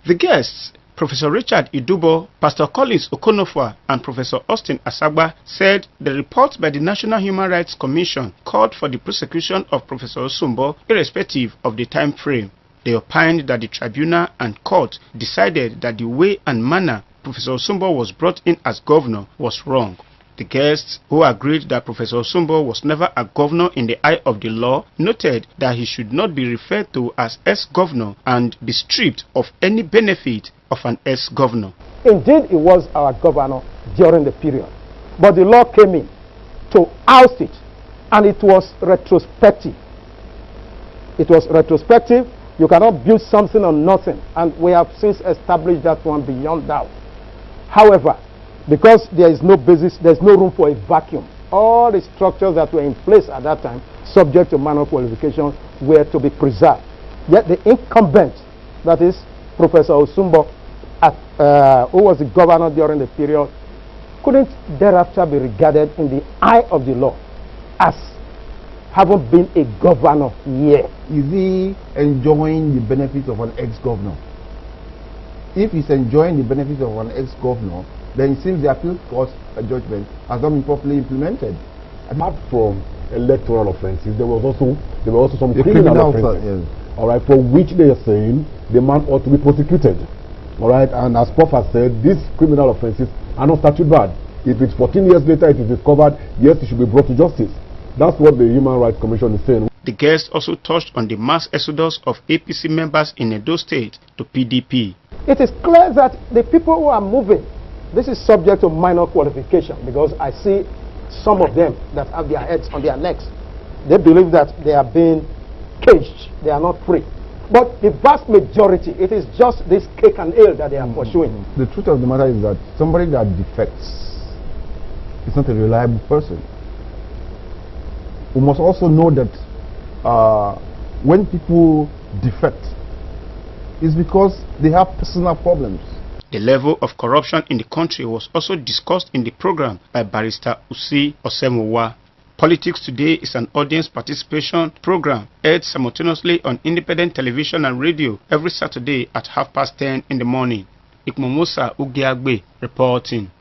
The guests, Professor Richard Idubo, Pastor Collins Okonofwa, and Professor Austin Asagba, said the report by the National Human Rights Commission called for the prosecution of Professor Osunbor irrespective of the time frame. They opined that the tribunal and court decided that the way and manner Professor Osunbor was brought in as governor was wrong. The guests, who agreed that Professor Osunbor was never a governor in the eye of the law, noted that he should not be referred to as ex-governor and be stripped of any benefit of an ex-governor. Indeed, he was our governor during the period, but the law came in to oust it, and it was retrospective. It was retrospective. You cannot build something on nothing, and we have since established that one beyond doubt. However, because there is no basis, there's no room for a vacuum. All the structures that were in place at that time, subject to manual qualification, were to be preserved. Yet the incumbent, that is Professor Osunbor, who was the governor during the period, couldn't thereafter be regarded in the eye of the law as having been a governor yet. Is he enjoying the benefits of an ex-governor? If he's enjoying the benefits of an ex-governor, then it seems the appeal court judgment has not been properly implemented. Apart from electoral offences, there were also some criminal offences. Yes. All right, for which they are saying the man ought to be prosecuted. All right, and as Prof has said, these criminal offences are not statute barred. If it's 14 years later it is discovered, yes, it should be brought to justice. That's what the Human Rights Commission is saying. The guest also touched on the mass exodus of APC members in Edo State to PDP. It is clear that the people who are moving, this is subject to minor qualification, because I see some of them that have their heads on their necks. They believe that they are being caged, they are not free. But the vast majority, it is just this cake and ale that they are pursuing. The truth of the matter is that somebody that defects is not a reliable person. We must also know that when people defect, it's because they have personal problems. The level of corruption in the country was also discussed in the program by Barrister Usi Osemowa. Politics Today is an audience participation program aired simultaneously on independent television and radio every Saturday at 10:30 in the morning. Ikmomosa Ugiagbe reporting.